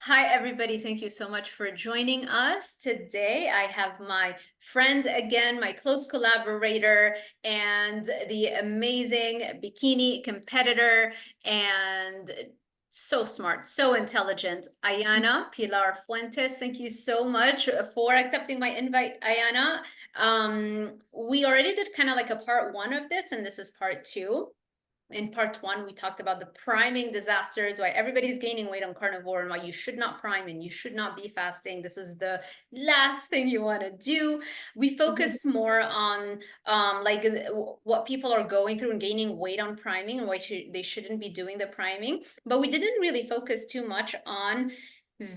Hi, everybody. Thank you so much for joining us. Today, I have my friend again, my close collaborator, and the amazing bikini competitor, and so smart, so intelligent, Ayana Pilar Fuentes. Thank you so much for accepting my invite, Ayana. We already did kind of like a part one of this, and this is part two. In part one, we talked about the priming disasters, why everybody's gaining weight on carnivore and why you should not prime and you should not be fasting. This is the last thing you want to do. We focused more on like what people are going through and gaining weight on priming and why they shouldn't be doing the priming. But we didn't really focus too much on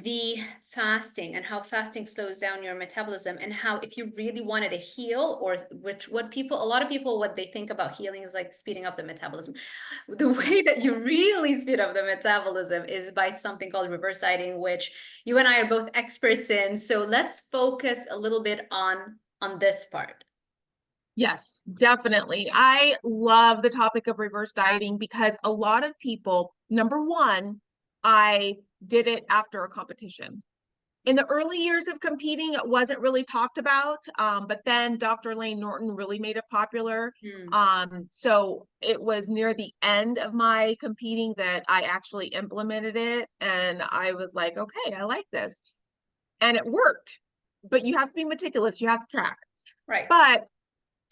the fasting and how fasting slows down your metabolism, and how if you really wanted to heal, or a lot of people, what they think about healing is like speeding up the metabolism. The way that you really speed up the metabolism is by something called reverse dieting, which you and I are both experts in. So let's focus a little bit on this part. Yes, definitely. I love the topic of reverse dieting because a lot of people, number one, I did it after a competition. In the early years of competing, it wasn't really talked about, but then Dr. Lane Norton really made it popular. So it was near the end of my competing that I actually implemented it, and I was like, okay, I like this. And it worked, but you have to be meticulous, you have to track. Right. But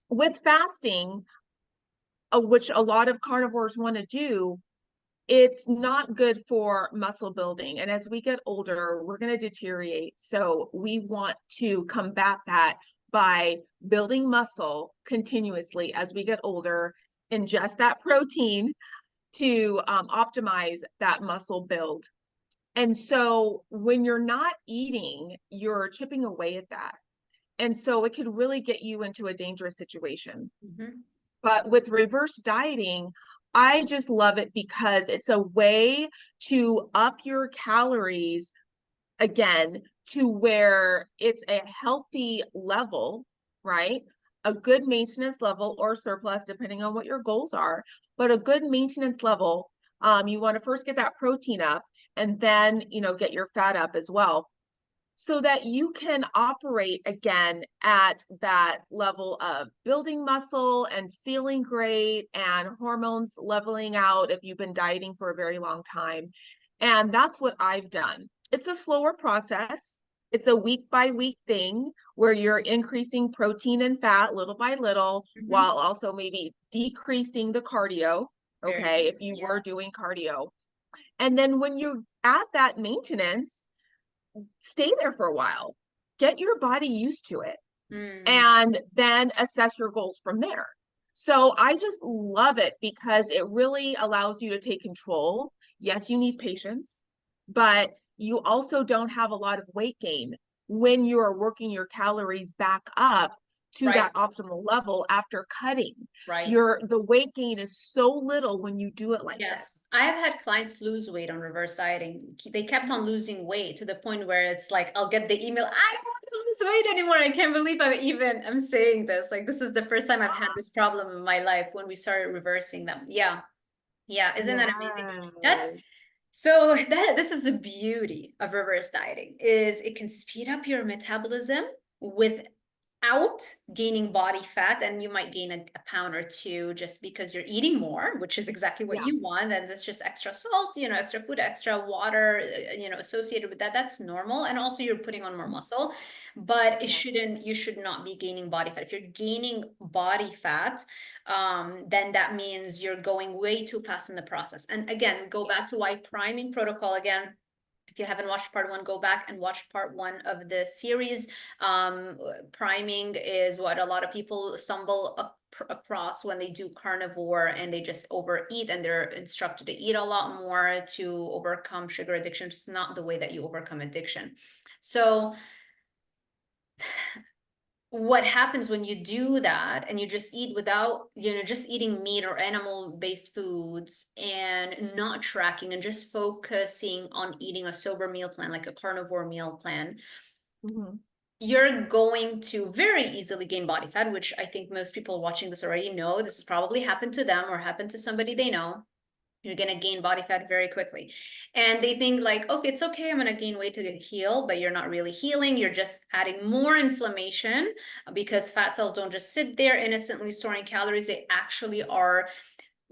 with fasting, which a lot of carnivores want to do, it's not good for muscle building. And as we get older, we're going to deteriorate. So we want to combat that by building muscle continuously as we get older, ingest that protein to optimize that muscle build. And so when you're not eating, you're chipping away at that. And so it could really get you into a dangerous situation. But with reverse dieting, I just love it because it's a way to up your calories again to where it's a healthy level, right? A good maintenance level or surplus, depending on what your goals are, but a good maintenance level. You want to first get that protein up and then, get your fat up as well so that you can operate again at that level of building muscle and feeling great and hormones leveling out if you've been dieting for a very long time. And that's what I've done. It's a slower process. It's a week by week thing where you're increasing protein and fat little by little while also maybe decreasing the cardio. Okay, if you were doing cardio. And then when you're at that maintenance, stay there for a while, get your body used to it, and then assess your goals from there. So I just love it because it really allows you to take control. Yes, you need patience, but you also don't have a lot of weight gain when you are working your calories back up to that optimal level after cutting. Right. The weight gain is so little when you do it like Yes, this. I have had clients lose weight on reverse dieting. They kept on losing weight to the point where it's like, I'll get the email, I don't want to lose weight anymore. I can't believe I'm saying this. Like, this is the first time I've had this problem in my life when we started reversing them. Yeah. Yeah. Isn't that amazing? That's Yes. so this is the beauty of reverse dieting, is it can speed up your metabolism with out gaining body fat, and you might gain a pound or two just because you're eating more, which is exactly what Yeah. you want. And it's just extra salt, extra food, extra water, associated with that. That's normal. And also you're putting on more muscle, but Yeah. you should not be gaining body fat. If you're gaining body fat, then that means you're going way too fast in the process. And again, go back to why priming protocol again. If you haven't watched part one, go back and watch part one of the series. Priming is what a lot of people stumble across when they do carnivore and they just overeat, and they're instructed to eat a lot more to overcome sugar addiction. It's not the way that you overcome addiction. So what happens when you do that and you just eat without, just eating meat or animal-based foods and not tracking and just focusing on eating a sober meal plan, like a carnivore meal plan, you're going to very easily gain body fat, which I think most people watching this already know. This has probably happened to them or happened to somebody they know. You're going to gain body fat very quickly. And they think like, okay, it's okay, I'm going to gain weight to heal, but you're not really healing. You're just adding more inflammation because fat cells don't just sit there innocently storing calories. They actually are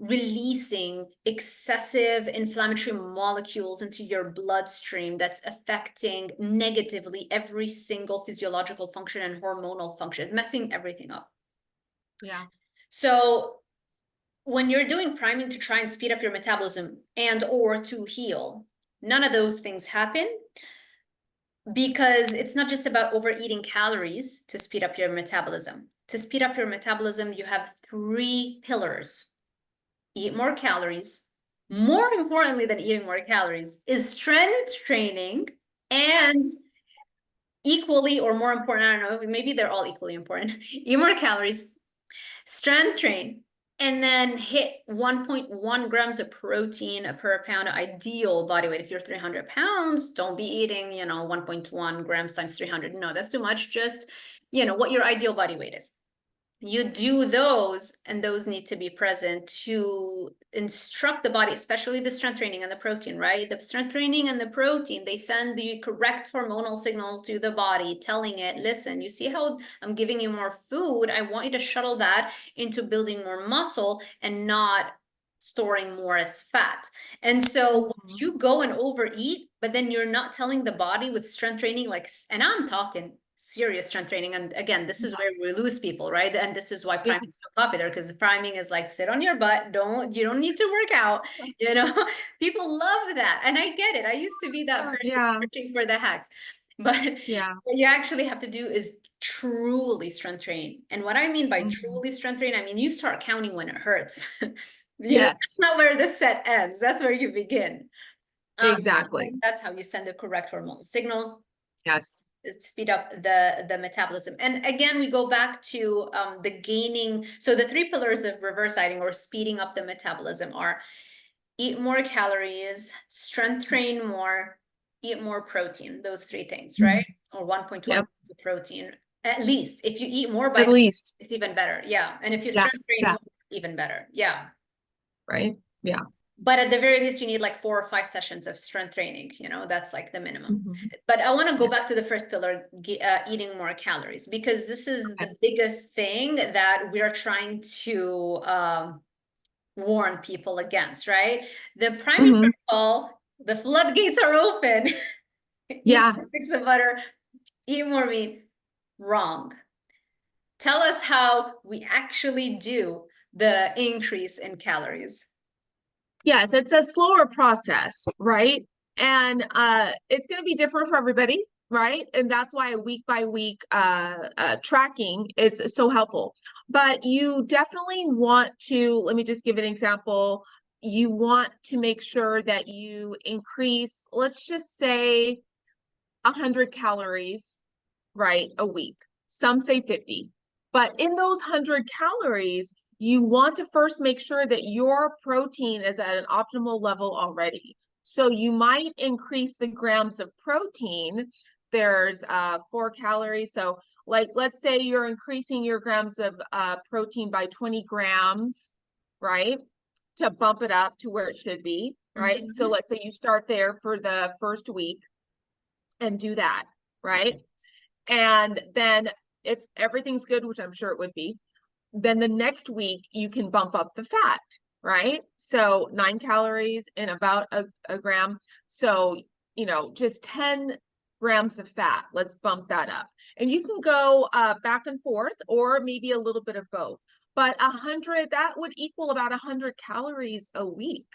releasing excessive inflammatory molecules into your bloodstream that's affecting negatively every single physiological function and hormonal function, messing everything up. Yeah. So when you're doing priming to try and speed up your metabolism and or to heal, none of those things happen, because it's not just about overeating calories to speed up your metabolism. To speed up your metabolism, you have 3 pillars. Eat more calories. More importantly than eating more calories is strength training, and equally or more important, I don't know, maybe they're all equally important. Eat more calories, strength train, and then hit 1.1 grams of protein per pound ideal body weight. If you're 300 pounds, don't be eating, 1.1 grams times 300. No, that's too much. Just, what your ideal body weight is. You do those, and those need to be present to instruct the body, especially the strength training and the protein, right? The strength training and the protein, they send the correct hormonal signal to the body, telling it, listen, you see how I'm giving you more food? I want you to shuttle that into building more muscle and not storing more as fat. And so you go and overeat, but then you're not telling the body with strength training, like, and I'm talking serious strength training. And again, this is where we lose people, right? And this is why priming is so popular, because priming is like, sit on your butt, you don't need to work out, people love that. And I get it. I used to be that person searching for the hacks, but what you actually have to do is truly strength train. And what I mean by truly strength train, I mean, you start counting when it hurts. That's not where the set ends. That's where you begin. Exactly. That's how you send a correct hormonal signal. Yes. Speed up the metabolism. And again, we go back to the gaining. So the 3 pillars of reverse dieting or speeding up the metabolism are eat more calories, strength train more, eat more protein. Those 3 things, right? Or 1.1 grams of protein. At least if you eat more by least, it's even better. Yeah. And if you strength train more, even better. Yeah. Right. Yeah. But at the very least, you need like 4 or 5 sessions of strength training, that's like the minimum. But I want to go back to the first pillar, eating more calories, because this is the biggest thing that we're trying to warn people against, right? The priming protocol, the floodgates are open. Eat sticks of butter, eat more meat. Wrong. Tell us how we actually do the increase in calories. Yes, it's a slower process, right? And it's going to be different for everybody, right? And that's why week by week tracking is so helpful. But you definitely want to, let me just give an example. You want to make sure that you increase, let's just say 100 calories, right, a week. Some say 50. But in those 100 calories, you want to first make sure that your protein is at an optimal level already. So you might increase the grams of protein. There's 4 calories. So like, let's say you're increasing your grams of protein by 20 grams, right? To bump it up to where it should be, right? So let's say you start there for the first week and do that, right? And then if everything's good, which I'm sure it would be, then the next week you can bump up the fat, right? So 9 calories in about a gram. So, just 10 grams of fat. Let's bump that up. And you can go back and forth, or maybe a little bit of both. But 100, that would equal about 100 calories a week.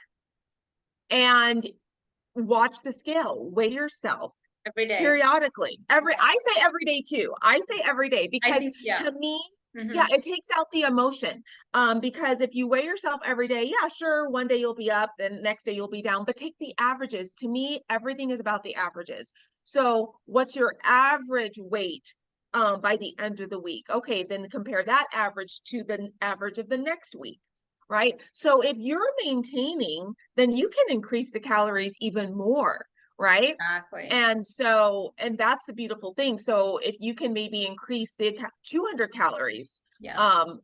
And watch the scale, weigh yourself. Every day. Periodically. I say every day too. I say every day because to me, it takes out the emotion. Because if you weigh yourself every day, sure, one day you'll be up, then next day you'll be down, but take the averages. To me, everything is about the averages. So what's your average weight by the end of the week? Okay, then compare that average to the average of the next week, right? So if you're maintaining, then you can increase the calories even more, right? Exactly. And so, and that's the beautiful thing. So if you can maybe increase the 200 calories Yes.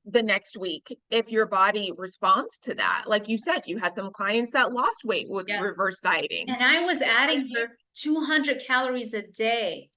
the next week, if your body responds to that, like you said, you had some clients that lost weight with Yes. reverse dieting. And I was You know what I adding mean? her 200 calories a day.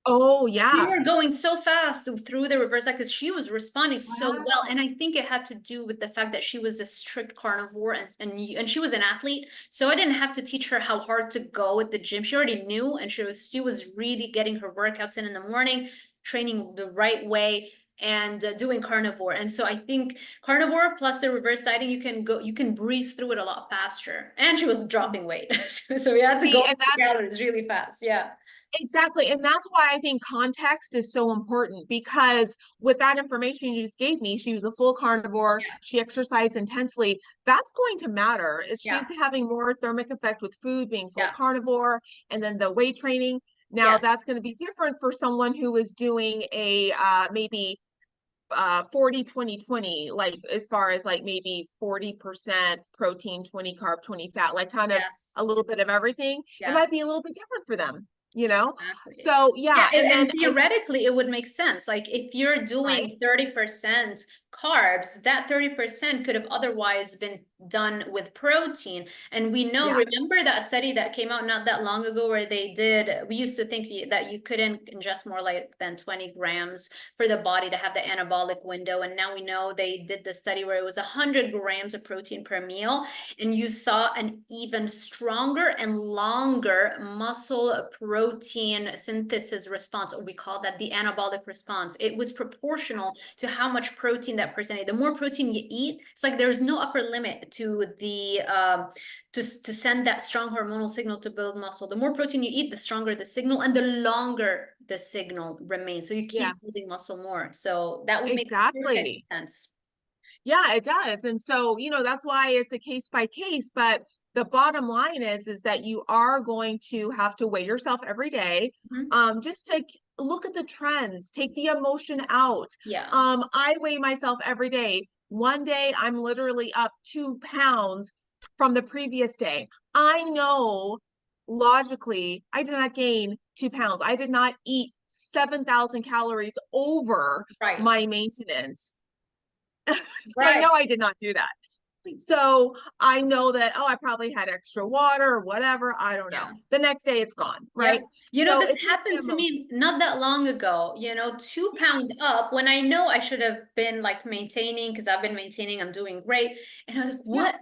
Oh We yeah. were going so fast through the reverse cycle because she was responding so well. Wow. And I think it had to do with the fact that she was a strict carnivore and she was an athlete. So I didn't have to teach her how hard to go at the gym. She already knew, and she was really getting her workouts in the morning, training the right way, and doing carnivore. And so I think carnivore plus the reverse dieting, you can breeze through it a lot faster. And she was dropping weight. So we had to See, go and through the that's calories really fast. Yeah. exactly. And that's why I think context is so important, because with that information you just gave me, she was a full carnivore, Yeah. she exercised intensely. That's going to matter. Is Yeah. she's having more thermic effect with food, being full Yeah. carnivore, and then the weight training. Now Yeah. that's going to be different for someone who is doing a maybe 40 20 20, like as far as like maybe 40% protein, 20 carb, 20 fat, like kind of Yes. a little bit of everything. It might Yes. be a little bit different for them, you know? Exactly. So Yeah, yeah, and and then as theoretically, it would make sense. Like if you're right, doing 30% carbs, that 30% could have otherwise been done with protein. And we know, yeah, remember that study that came out not that long ago where we used to think that you couldn't ingest more like than 20 grams for the body to have the anabolic window. And now we know they did the study where it was 100 grams of protein per meal, and you saw an even stronger and longer muscle protein synthesis response, or we call that the anabolic response. It was proportional to how much protein that person ate. The more protein you eat, it's like there's no upper limit to the to send that strong hormonal signal to build muscle. The more protein you eat, the stronger the signal and the longer the signal remains. So you yeah, keep building muscle more. So that would make perfect exactly. sense. Yeah, it does. And so, that's why it's a case by case, but the bottom line is that you are going to have to weigh yourself every day. Mhm. Just to look at the trends, take the emotion out. Yeah. I weigh myself every day. One day I'm literally up 2 pounds from the previous day. I know logically I did not gain 2 pounds. I did not eat 7,000 calories over Right. my maintenance. I Right. know I did not do that. So I know that, oh, I probably had extra water or whatever. I don't know. Yeah. The next day it's gone, Yeah. right? You know, So this it takes the happened to emotion. me not that long ago, 2 pound up when I know I should have been like maintaining because I've been maintaining, I'm doing great. And I was like, Yeah. what?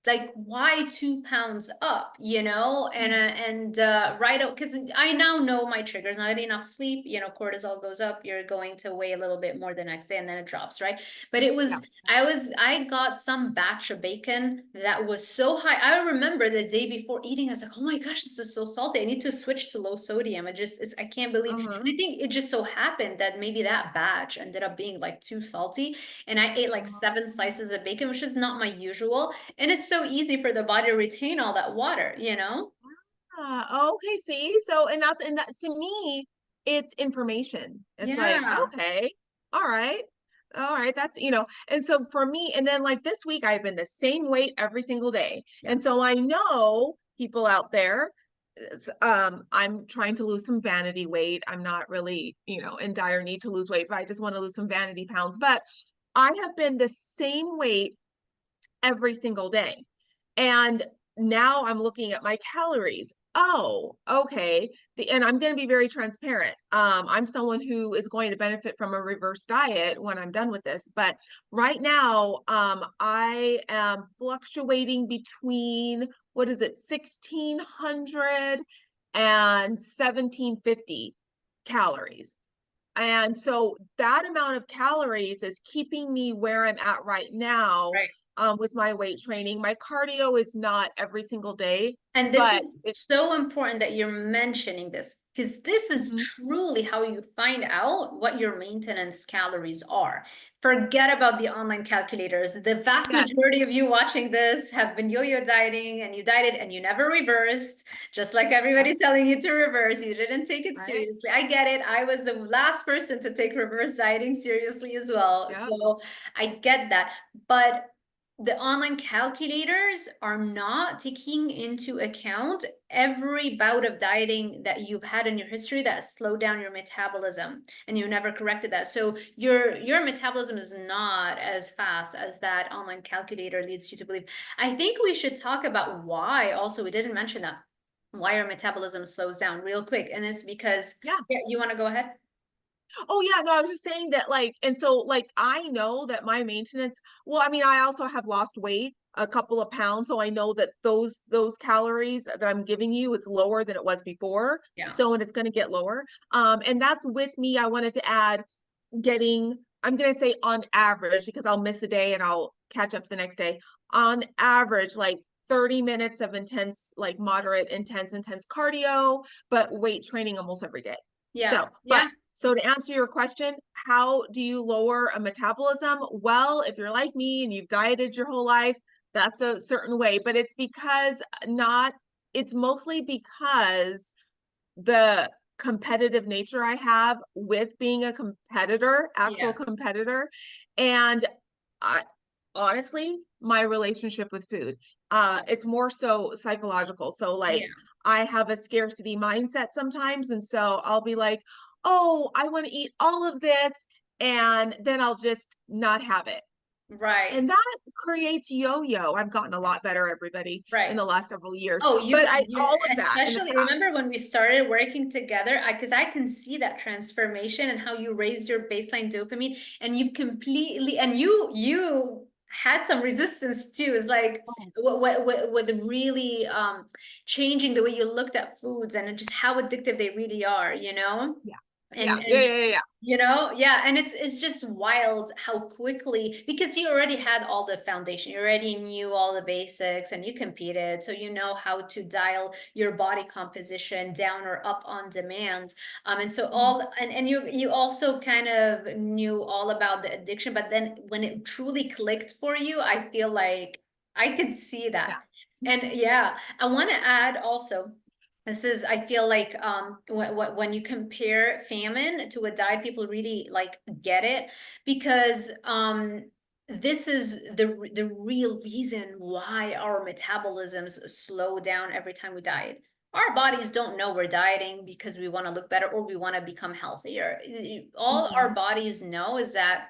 Like why 2 pounds up, and right out because I now know my triggers. Not enough sleep, cortisol goes up, you're going to weigh a little bit more the next day and then it drops, right? But Yeah. I got some batch of bacon that was so high. I remember the day before eating, I was like, oh my gosh, this is so salty, I need to switch to low sodium. I can't believe. Uh-huh. And I think it just so happened that maybe that batch ended up being like too salty, and I ate like Uh-huh. 7 slices of bacon, which is not my usual, and it's so easy for the body to retain all that water. Okay, see? So and that to me, it's information. It's like, Yeah. okay, all right. All right, and so for me, and then like this week, I've been the same weight every single day. Yeah. And so I know people out there, I'm trying to lose some vanity weight. I'm not really, in dire need to lose weight, but I just want to lose some vanity pounds. But I have been the same weight every single day. And now I'm looking at my calories. Oh, okay. And I'm going to be very transparent. I'm someone who is going to benefit from a reverse diet when I'm done with this. But right now, I am fluctuating between, what is it, 1,600 and 1,750 calories. And so that amount of calories is keeping me where I'm at right now, Right. with my weight training. My cardio is not every single day, And this but is it, so important that you're mentioning this because this is Mhm. truly how you find out what your maintenance calories are. Forget about the online calculators. The vast Yes, majority of you watching this have been yo-yo dieting and you dieted and you never reversed, just like everybody's telling you to reverse. You didn't take it right? seriously. I get it. I was the last person to take reverse dieting seriously as well. Yeah. So I get that. But the online calculators are not taking into account every bout of dieting that you've had in your history that slowed down your metabolism and you never corrected that. So your metabolism is not as fast as that online calculator leads you to believe. I think we should talk about why also, we didn't mention that, why our metabolism slows down real quick. And it's because, Yeah. yeah, you want to go ahead? Oh yeah, no, I was just saying that like, and so like I know that my maintenance, well, I mean, I also have lost weight, a couple of pounds, so I know that those calories that I'm giving you, it's lower than it was before. Yeah. So, and it's going to get lower. And that's with me. I wanted to add getting, I'm going to say on average, because I'll miss a day and I'll catch up the next day. On average, like 30 minutes of intense, like moderate, intense cardio, but weight training almost every day. Yeah. So, Yeah. but so to answer your question, how do you lower a metabolism? Well, if you're like me and you've dieted your whole life, that's a certain way, but it's because not, it's mostly because the competitive nature I have with being a competitor, actual Yeah. competitor. And I honestly, my relationship with food, it's more so psychological. So like Yeah. I have a scarcity mindset sometimes. And so I'll be like, oh, I want to eat all of this. And then I'll just not have it. Right. And that creates yo-yo. I've gotten a lot better, everybody, in Right. the last several years. Oh, But I you all of that in the especially past. remember when we started working together, because I can see that transformation and how you raised your baseline dopamine and you've completely, and you had some resistance too. It's like what really changing the way you looked at foods and just how addictive they really are, you know? Yeah. And Yeah. Yeah. Yeah. Yeah. you know, yeah, and it's just wild how quickly, because you already had all the foundation, you already knew all the basics and you competed, so you know how to dial your body composition down or up on demand. And so Mhm. all, and you also kind of knew all about the addiction, but then when it truly clicked for you, I feel like I could see Yeah. that. And yeah, I want to add also, this is, I feel like, when you compare famine to a diet, people really like get it, because this is the real reason why our metabolisms slow down every time we diet. Our bodies don't know we're dieting because we want to look better or we want to become healthier. All our Mhm. bodies know is that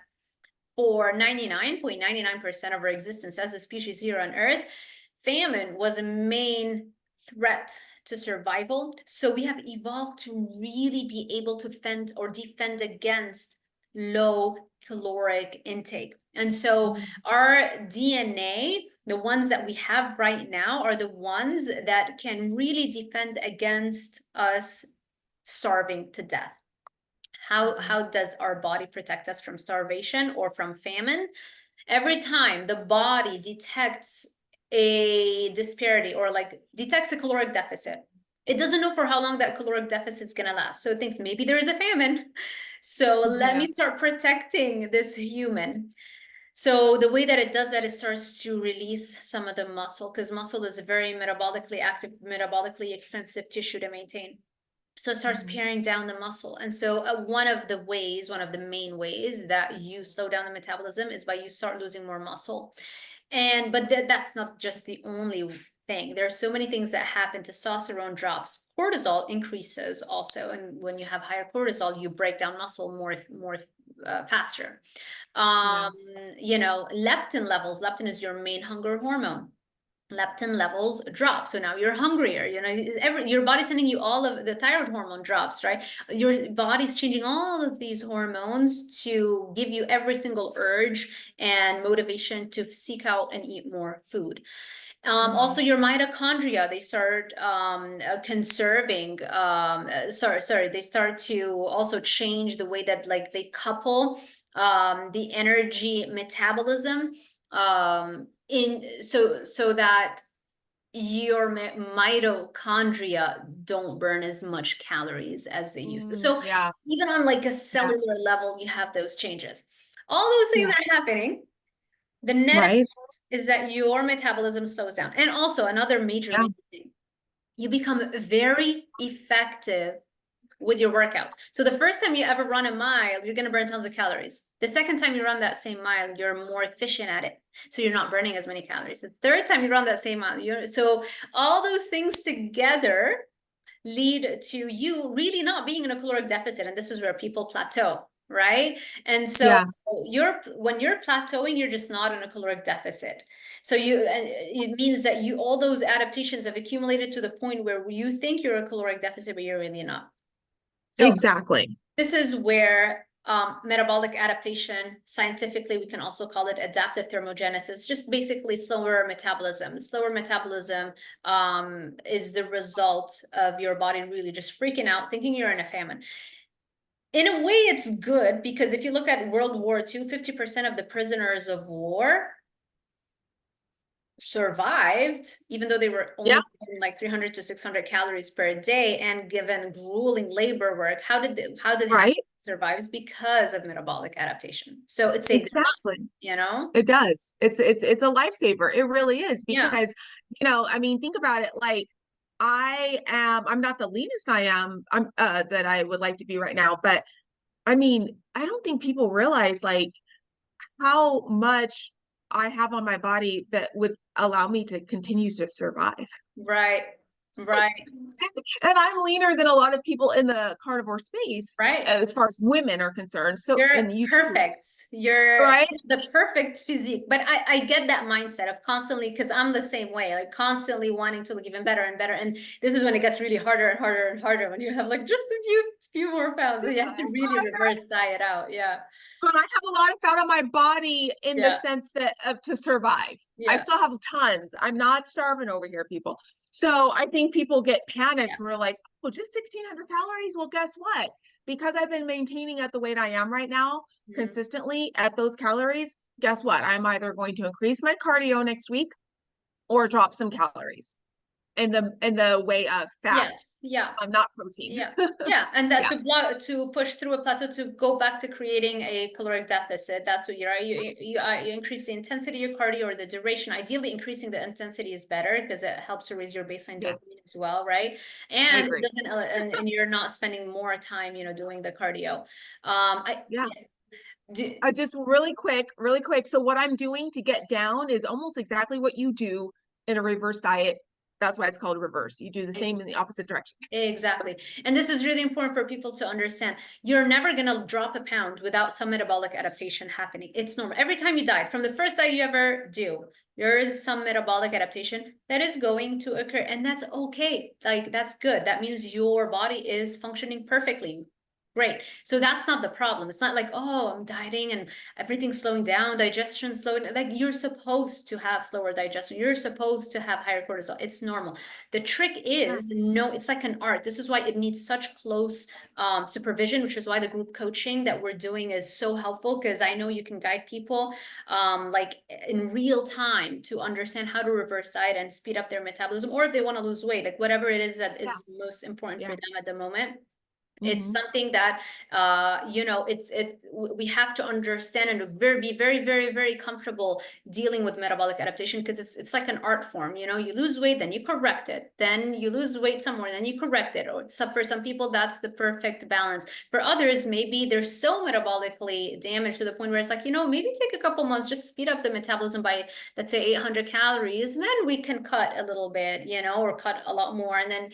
for 99.99% of our existence as a species here on Earth, famine was a main threat to survival. So we have evolved to really be able to fend or defend against low caloric intake. And so Mhm. our DNA, the ones that we have right now, are the ones that can really defend against us starving to death. Mhm. How does our body protect us from starvation or from famine? Every time the body detects a disparity or like detects a caloric deficit, it doesn't know for how long that caloric deficit is going to last. So it thinks maybe there is a famine. So let Yeah. me start protecting this human. So the way that it does that, it starts to release some of the muscle, because muscle is a very metabolically active, metabolically expensive tissue to maintain. So it starts Mhm. paring down the muscle. And so one of the ways, one of the main ways that you slow down the metabolism is by you start losing more muscle. And but that's not just the only thing. There are so many things that happen. Testosterone drops, cortisol increases also, and when you have higher cortisol, you break down muscle more faster. Yeah. Um, you know, leptin levels. Leptin is your main hunger hormone. Leptin levels drop, so now you're hungrier. You know, your body's sending you all of the thyroid hormone drops, right? Your body's changing all of these hormones to give you every single urge and motivation to seek out and eat more food. Also Mhm. your mitochondria, they start conserving, sorry, they start to also change the way that like they couple the energy metabolism in so that your mitochondria don't burn as much calories as they used to. So Yeah. even on like a Yeah. cellular level, you have those changes. All those things Yeah. are happening. The net Right. effect is that your metabolism slows down. And also another major, Yeah. major thing, you become very effective with your workouts. So the first time you ever run a mile, you're going to burn tons of calories. The second time you run that same mile, you're more efficient at it. So you're not burning as many calories. The third time you run that same mile, so all those things together lead to you really not being in a caloric deficit. And this is where people plateau, right? And so when you're plateauing, you're just not in a caloric deficit. So it means that all those adaptations have accumulated to the point where you think you're a caloric deficit, but you're really not. So exactly. This is where metabolic adaptation, scientifically, we can also call it adaptive thermogenesis, just basically slower metabolism. Slower metabolism is the result of your body really just freaking out, thinking you're in a famine. In a way, it's good, because if you look at World War II, 50% of the prisoners of war survived, even though they were only given like 300 to 600 calories per day and given grueling labor work. How did they survive? It's because of metabolic adaptation. So it's exactly, you know, it does. It's a lifesaver. It really is, because you know, I mean, think about it. Like, I'm not the leanest I'm that I would like to be right now, but I mean, I don't think people realize like how much I have on my body that would allow me to continue to survive. Right. Right. And I'm leaner than a lot of people in the carnivore space, right, as far as women are concerned. So, you're and you perfect. too, You're right? the perfect physique. But I get that mindset of constantly, because I'm the same way, like constantly wanting to look even better and better. And this is when it gets really harder and harder and harder, when you have like just a few more pounds. So you have to really reverse diet out. Yeah. But I have a lot of fat on my body in the sense that to survive. I still have tons. I'm not starving over here, people. So I think people get panicked. We're like, oh, just 1,600 calories. Well, guess what? Because I've been maintaining at the weight I am right now, consistently at those calories, guess what? I'm either going to increase my cardio next week or drop some calories in the way of fat. Not protein. And that to push through a plateau, to go back to creating a caloric deficit. That's what you increase the intensity of your cardio, or the duration. Ideally, increasing the intensity is better, because it helps to raise your baseline dopamine as well, right? And it doesn't, and you're not spending more time, doing the cardio. Just really quick. So what I'm doing to get down is almost exactly what you do in a reverse diet. That's why it's called reverse. You do the same in the opposite direction. Exactly. And this is really important for people to understand. You're never going to drop a pound without some metabolic adaptation happening. It's normal. Every time you diet, from the first diet you ever do, there is some metabolic adaptation that is going to occur, and that's okay. Like, that's good. That means your body is functioning perfectly. Great. So that's not the problem. It's not like, oh, I'm dieting and everything's slowing down, digestion slowing. Like, you're supposed to have slower digestion. You're supposed to have higher cortisol. It's normal. The trick is, it's like an art. This is why it needs such close supervision, which is why the group coaching that we're doing is so helpful, because I know you can guide people like in real time to understand how to reverse diet and speed up their metabolism, or if they want to lose weight, like whatever it is that is most important for them at the moment. It's something that we have to understand and be very, very, very comfortable dealing with metabolic adaptation, because it's like an art form. You lose weight, then you correct it, then you lose weight some more, then you correct it. Or for some people, that's the perfect balance. For others, maybe they're so metabolically damaged to the point where it's like, maybe take a couple months, just speed up the metabolism by, let's say, 800 calories, and then we can cut a little bit, or cut a lot more, and then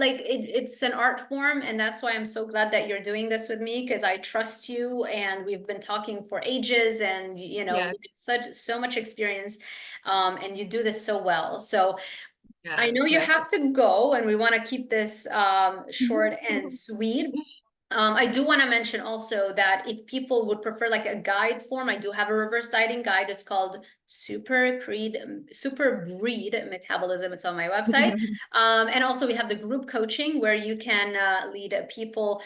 like it's an art form. And that's why I'm so glad that you're doing this with me, because I trust you, and we've been talking for ages, and so much experience, and you do this so well. So I know you have to go, and we want to keep this short and sweet. I do want to mention also that if people would prefer like a guide form, I do have a reverse dieting guide. It's called SUPERBREED Metabolism. It's on my website. And also we have the group coaching, where you can lead people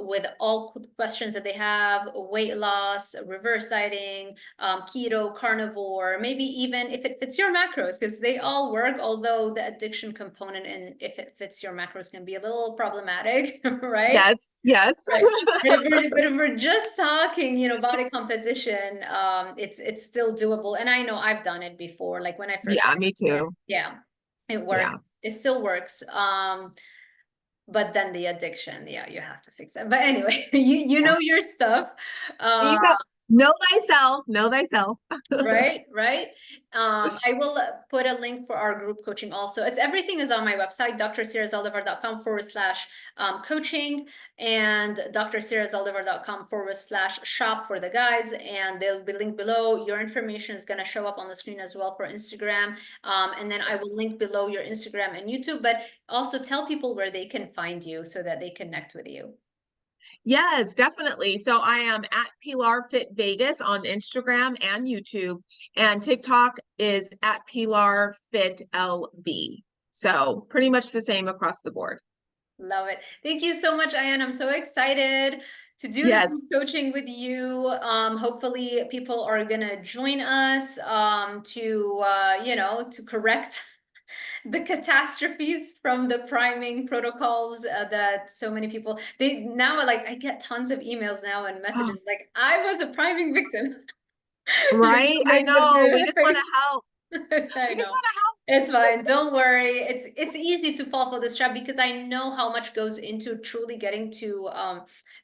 with all questions that they have: weight loss, reverse dieting, keto, carnivore, maybe even if it fits your macros, because they all work, although the addiction component, and if it fits your macros, can be a little problematic, right? Yes. Right. But if we're just talking, body composition, it's still doable. And I know I've done it before. Like when I first me too. it works. It still works. but then the addiction, yeah, you have to fix it. But anyway, you know your stuff. There you go. Know thyself, know thyself. Right, right. I will put a link for our group coaching also. Everything is on my website, drzaldivar.com/coaching and drzaldivar.com/shop for the guides. And they'll be linked below. Your information is going to show up on the screen as well for Instagram. And then I will link below your Instagram and YouTube, but also tell people where they can find you so that they connect with you. Yes, definitely. So I am at Pilar Fit Vegas on Instagram and YouTube, and TikTok is at Pilar Fit LV. So pretty much the same across the board. Love it. Thank you so much, Ayana. I'm so excited to do the group Yes. coaching with you. Hopefully people are gonna join us to correct the catastrophes from the priming protocols that so many people I get tons of emails now and messages like I was a priming victim. Right? I know. We just want to help. I We just know. want to help. It's fine. Don't worry. It's easy to fall for this trap because I know how much goes into truly getting to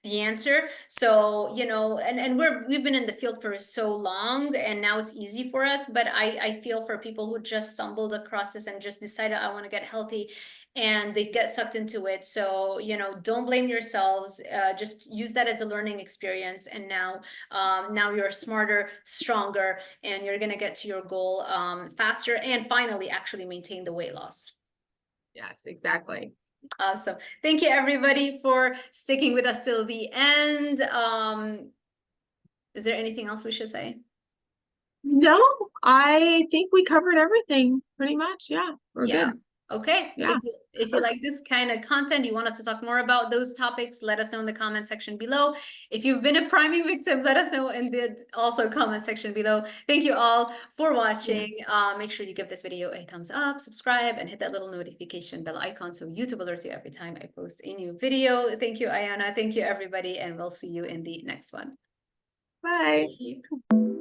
the answer. So, and we've been in the field for so long and now it's easy for us, but I feel for people who just stumbled across this and just decided I want to get healthy and they get sucked into it. So, don't blame yourselves. Just use that as a learning experience. And now you're smarter, stronger, and you're going to get to your goal faster and finally actually maintain the weight loss. Yes, exactly. Awesome. Thank you everybody for sticking with us till the end. Is there anything else we should say? No, I think we covered everything pretty much. Yeah, we're good. Okay. Yeah. If you like this kind of content, you want us to talk more about those topics, let us know in the comment section below. If you've been a priming victim, let us know in the also comment section below. Thank you all for watching. Make sure you give this video a thumbs up, subscribe, and hit that little notification bell icon so YouTube alerts you every time I post a new video. Thank you, Ayana. Thank you, everybody, and we'll see you in the next one. Bye. Bye.